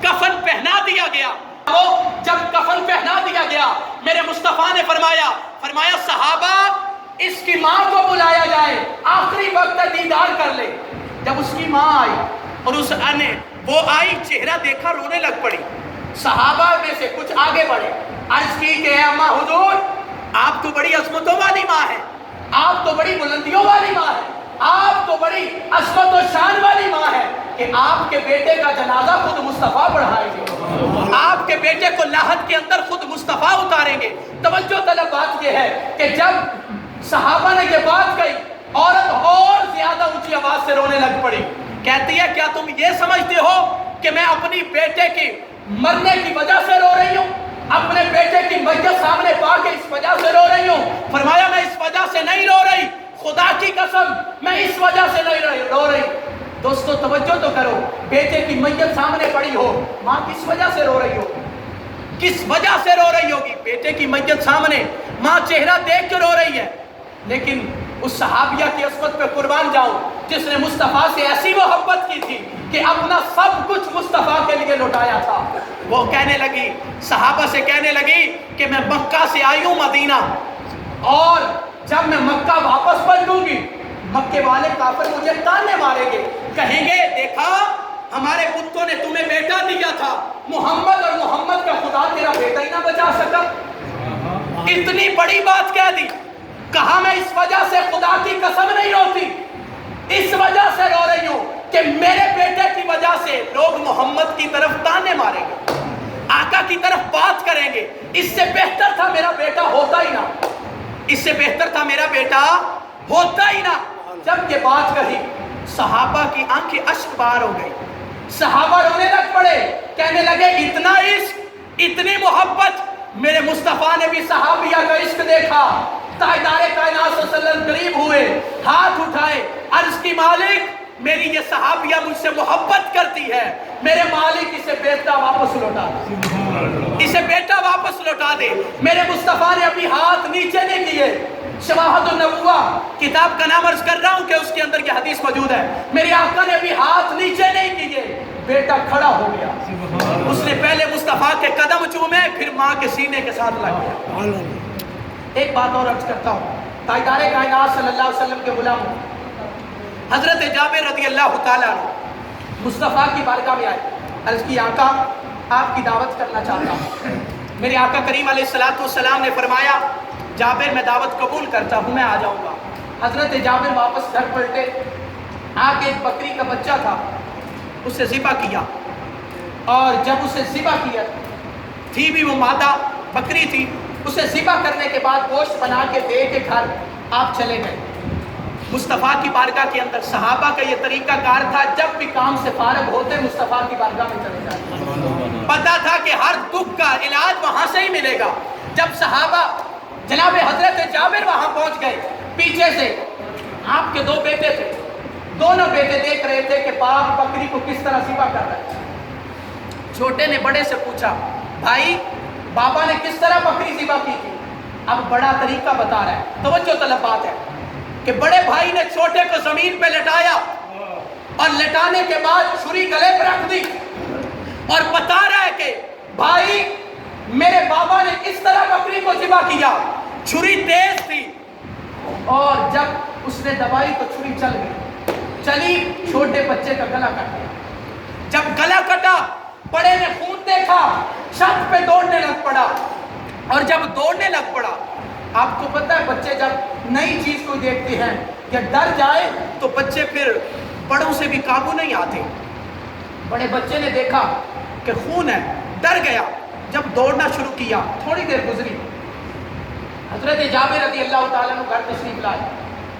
کفن پہنا دیا گیا، وہ جب کفن پہنا دیا گیا میرے مصطفیٰ نے فرمایا صحابہ اس کی ماں کو بلایا جائے، آخری وقت دیدار کر لے۔ جب اس کی ماں آئی اور وہ آئی، چہرہ دیکھا، رونے لگ پڑی۔ صحابہ میں سے کچھ آگے بڑھے، عرض کی کہ اے اماں حضور، آپ تو بڑی عظمتوں والی ماں ہے، آپ تو بڑی بلندیوں والی ماں ہے، آپ تو بڑی عظمت و شان والی ماں ہے کہ آپ کے بیٹے کا جنازہ خود مصطفیٰ پڑھائیں گے، آپ کے بیٹے کو لاحد کے اندر خود مصطفیٰ اتاریں گے۔ توجہ طلب بات یہ ہے کہ جب صحابہ نے یہ بات کہی، عورت اور زیادہ اونچی آواز سے رونے لگ پڑی، کہتی ہے کیا تم یہ سمجھتے ہو کہ میں اپنی بیٹے کی مرنے کی وجہ سے رو رہی ہوں، اپنے بیٹے کی میت سامنے پا کے اس وجہ سے رو رہی ہوں؟ فرمایا میں اس وجہ سے نہیں رو رہی، خدا کی قسم میں اس وجہ سے نہیں رو رہی۔ دوستو توجہ تو کرو، بیٹے کی میت سامنے پڑی ہو، ماں کس وجہ سے رو رہی ہو؟ کس وجہ سے رو رہی ہوگی؟ بیٹے کی میت سامنے، ماں چہرہ دیکھ کے رو رہی ہے۔ لیکن اس صحابیہ کی عصمت پہ قربان جاؤں جس نے مصطفیٰ سے ایسی محبت کی تھی کہ اپنا سب کچھ مصطفیٰ کے لیے لوٹایا تھا، وہ کہنے لگی، صحابہ سے کہنے لگی کہ میں مکہ سے آئی ہوں مدینہ، اور جب میں مکہ واپس پلٹوں گی مکے والے کافر مجھے تانے ماریں گے، کہیں گے دیکھا ہمارے کتوں نے تمہیں بیٹا دیا تھا محمد، اور محمد کا خدا تیرا بیٹا ہی نہ بچا سکا۔ اتنی بڑی بات کہہ دی، کہا میں اس وجہ سے خدا کی قسم نہیں روتی، اس وجہ سے رو رہی ہوں کہ میرے بیٹے کی وجہ سے لوگ محمد کی طرف تانے ماریں گے، آقا کی طرف بات کریں گے، اس سے بہتر تھا میرا بیٹا ہوتا ہی نہ، اس سے بہتر تھا میرا بیٹا ہوتا ہی نہ۔ جب یہ بات کہی صحابہ کی آنکھیں اشک بار ہو گئی، صحابہ رونے لگ پڑے، کہنے لگے اتنا عشق، اتنی محبت۔ میرے مصطفیٰ نے بھی صحابیہ کا عشق دیکھا، تاجدار کائنات صلی اللہ علیہ وسلم قریب ہوئے، ہاتھ اٹھائے، عرض کی مالک میری یہ صحابیہ مجھ سے محبت کرتی ہے، میرے مالک اسے بیٹا واپس لوٹا دے، اسے بیٹا واپس لوٹا دے۔ میرے مصطفیٰ نے ابھی ہاتھ نیچے نہیں کیے، شواہد النبوہ کتاب کا نام عرض کر رہا ہوں کہ اس کے اندر یہ حدیث موجود ہے، میرے آقا نے ابھی ہاتھ نیچے نہیں کیے، بیٹا کھڑا ہو گیا، اس نے پہلے مصطفیٰ کے قدم چومے، پھر ماں کے سینے کے ساتھ لگ گیا۔ ایک بات اور عرض کرتا ہوں، تاجدار کائنات صلی اللہ علیہ وسلم کے غلام حضرت جابر رضی اللہ تعالیٰ عنہ مصطفیٰ کی بارگاہ میں آئے، عرض کی آقا آپ کی دعوت کرنا چاہتا ہوں۔ میرے آقا کریم علیہ السلام نے فرمایا جابر میں دعوت قبول کرتا ہوں، میں آ جاؤں گا۔ حضرت جابر واپس گھر پلٹے، آگے ایک بکری کا بچہ تھا، اسے ذبح کیا، اور جب اسے ذبح کیا تھی بھی وہ مادہ بکری تھی، اسے ذبح کرنے کے بعد گوشت بنا کے دے کے گھر آپ چلے گئے۔ مصطفیٰ کی بارگاہ کے اندر صحابہ کا یہ طریقہ کار تھا، جب بھی کام سے فارغ ہوتے مصطفیٰ کی بارگاہ میں چلے جاتے، پتہ تھا کہ ہر دکھ کا علاج وہاں سے ہی ملے گا۔ جب صحابہ جناب حضرت جابر وہاں پہنچ گئے، پیچھے سے آپ کے 2 بیٹے تھے، دونوں بیٹے دیکھ رہے تھے کہ باپ بکری کو کس طرح ذبح کر رہا ہے۔ چھوٹے نے بڑے سے پوچھا بھائی بابا نے کس طرح بکری ذبح کی تھی؟ اب بڑا طریقہ بتا رہا ہے، توجہ طلب بات ہے کہ بڑے بھائی نے چھوٹے کو زمین پہ لٹایا، اور لٹانے کے بعد چھری گلے پہ رکھ دی، اور بتا رہا ہے کہ بھائی میرے بابا نے اس طرح بکری کو ذبح کیا، چھری تیز تھی، اور جب اس نے دبائی تو چھری چل گئی، چلی، چھوٹے بچے کا گلا کٹ گیا۔ جب گلا کٹا بڑے نے خون دیکھا، چھت پہ دوڑنے لگ پڑا، اور جب دوڑنے لگ پڑا، آپ کو پتہ ہے بچے جب نئی چیز کو دیکھتے ہیں یا ڈر جائے تو بچے پھر بڑوں سے بھی قابو نہیں آتے۔ بڑے بچے نے دیکھا کہ خون ہے، ڈر گیا، جب دوڑنا شروع کیا، تھوڑی دیر گزری، حضرت جابر رضی اللہ تعالیٰ عنہ گھر تشریف لائے۔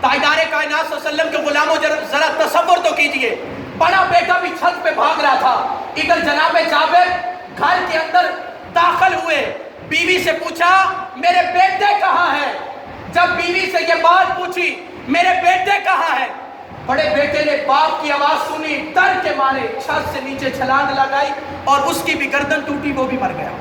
تاجدار کائنات صلی اللہ علیہ وسلم کے غلاموں ذرا تصور تو کیجئے، بڑا بیٹا بھی چھت پہ بھاگ رہا تھا، ادھر جناب جابر گھر کے اندر داخل ہوئے، بیوی سے پوچھا میرے بیٹے کہاں ہیں؟ جب بیوی سے یہ بات پوچھی میرے بیٹے کہاں ہیں، بڑے بیٹے نے باپ کی آواز سنی، ڈر کے مارے چھت سے نیچے چھلانگ لگائی، اور اس کی بھی گردن ٹوٹی، وہ بھی مر گیا۔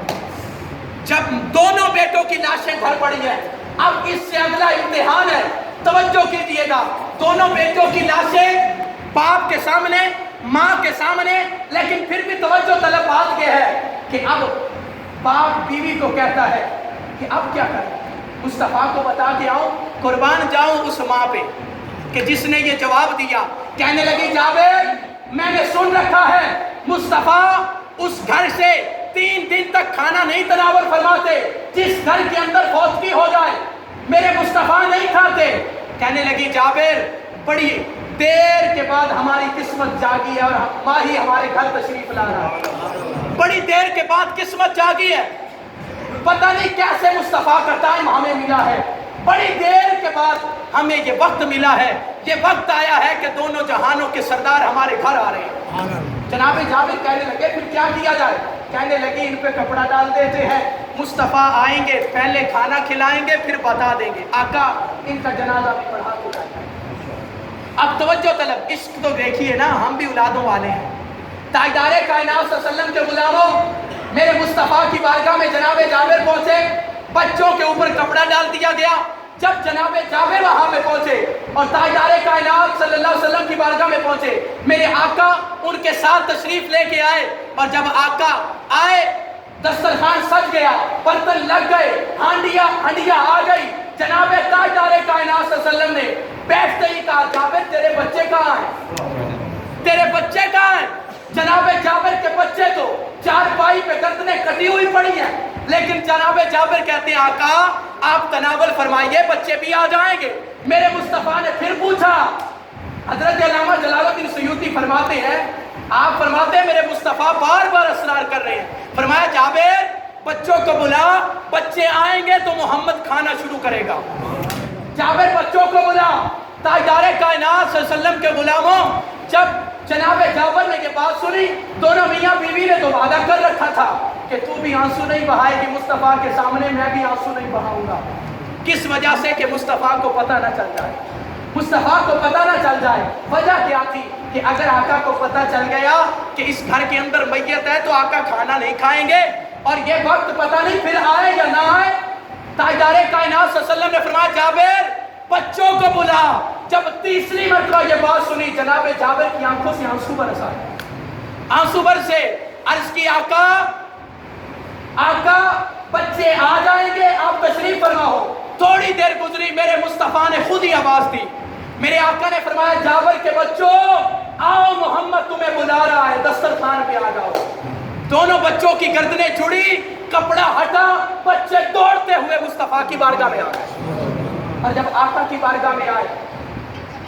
جب دونوں بیٹوں کی لاشیں گھر پڑی ہیں، اب اس سے اگلا امتحان ہے، توجہ کیجئے گا، دونوں بیٹوں کی لاشیں باپ کے سامنے، ماں کے سامنے، لیکن پھر بھی توجہ طلب بات کہ اب باپ بیوی کو کہتا ہے کہ اب کیا کریں؟ مصطفیٰ کو بتا کے آؤں، قربان جاؤں اس ماں پہ کہ جس نے یہ جواب دیا۔ کہنے لگی جابر میں نے سن رکھا ہے مصطفیٰ اس گھر سے 3 دن تک کھانا نہیں تناول فرماتے جس گھر کے اندر فوتگی ہو جائے، میرے مصطفیٰ نہیں کھاتے۔ کہنے لگی جابر بڑی دیر کے بعد ہماری قسمت جاگی ہے اور ماہی ہمارے گھر تشریف لا رہا ہے، بڑی دیر کے بعد قسمت جاگی ہے، پتہ نہیں کیسے مصطفیٰ کا ٹائم ہمیں ملا ہے، بڑی دیر کے بعد ہمیں یہ وقت ملا ہے، یہ وقت آیا ہے کہ دونوں جہانوں کے سردار ہمارے گھر آ رہے ہیں۔ جناب جابر کہنے لگے پھر کیا کیا جائے؟ کہنے لگی ان پہ کپڑا ڈال دیتے ہیں، مصطفیٰ آئیں گے پہلے کھانا کھلائیں گے پھر بتا دیں گے، آقا ان کا جنازہ بھی پڑھا دیا جائے۔ اب توجہ طلب، عشق تو دیکھیے نا، ہم بھی اولادوں والے ہیں۔ تاجدار کائنات صلی اللہ علیہ وسلم کے غلاموں، میرے مصطفیٰ کی بارگاہ میں جناب جابر پہنچے، بچوں کے اوپر کپڑا ڈال دیا گیا۔ جب جناب جابر وہاں پہ پہنچے اور تاجدار کائنات صلی اللہ علیہ وسلم کی بارگاہ میں پہنچے، میرے آقا ان کے ساتھ تشریف لے کے آئے، اور جب آقا آئے دسترخوان سج گیا، برتن لگ گئے، ہانڈیاں آ گئی۔ جناب تاجدار کائنات صلی اللہ علیہ وسلم نے بیٹھتے ہی کہا جابر تیرے بچے کہاں ہیں؟ تیرے بچے کہاں ہیں؟ جناب جابر کے بچے تو چارپائی پہ گردنیں کٹی ہوئی پڑی ہیں، لیکن جناب جابر کہتے ہیں آقا آپ تناول فرمائیے بچے بھی آ جائیں گے۔ میرے مصطفیٰ نے پھر پوچھا، حضرت علامہ جلال الدین سیوطی فرماتے ہیں، آپ فرماتے ہیں میرے مصطفیٰ بار بار اصرار کر رہے ہیں، فرمایا جابر بچوں کو بلا، بچے آئیں گے تو محمد کھانا شروع کرے گا۔ جابر بچوں کو بلا۔ تاجدار کائنات صلی اللہ علیہ وسلم کے غلاموں، جب جناب جابر نے یہ بات سنی، دونوں میاں بیوی نے تو وعدہ کر رکھا تھا کہ تو بھی آنسو نہیں بہائے گی مصطفیٰ کے سامنے، میں بھی آنسو نہیں بہاؤں گا۔ کس وجہ سے؟ کہ مصطفیٰ کو پتہ نہ چل جائے، مصطفیٰ کو پتہ نہ چل جائے۔ وجہ کیا تھی؟ کہ اگر آقا کو پتہ چل گیا کہ اس گھر کے اندر میت ہے تو آقا کھانا نہیں کھائیں گے، اور یہ وقت پتہ نہیں پھر آئے یا نہ آئے۔ تاجدار کائنات صلی اللہ علیہ وسلم نے فرمایا جابر بچوں کو بلا۔ جب تیسری مرتبہ یہ بات سنی، جناب جابر کی آنکھوں سے آنسو برس آئے، آنسو برسے۔ عرض کی آقا بچے آ جائیں گے، آپ تشریف فرما ہو۔ تھوڑی دیر گزری، میرے مصطفیٰ نے خود ہی آواز دی، میرے آقا نے فرمایا جابر کے بچوں آؤ محمد تمہیں بلا رہا ہے، دسترخوان پہ آ جاؤ۔ دونوں بچوں کی گردنیں جڑی، کپڑا ہٹا، بچے دوڑتے ہوئے مصطفیٰ کی بارگاہ میں آ گئے۔ اور جب آقا کی بارگاہ میں آئے،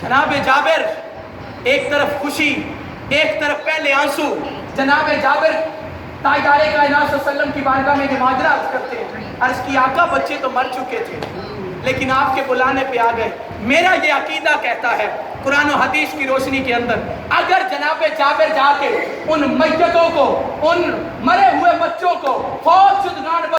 جناب جابر ایک طرف خوشی ایک طرف پہلے آنسو۔ جناب جابر تاجدار کائنات صلی اللہ علیہ وسلم کی بارگاہ میں یہ ماجرا عرض کرتے ہیں، عرض کی آقا بچے تو مر چکے تھے لیکن آپ کے بلانے پہ آ گئے۔ میرا یہ عقیدہ کہتا ہے قرآن و حدیث کی روشنی کے اندر، اگر جناب جابر جا کے ان میتوں کو، ان مرے ہوئے بچوں کو، فوت شدگان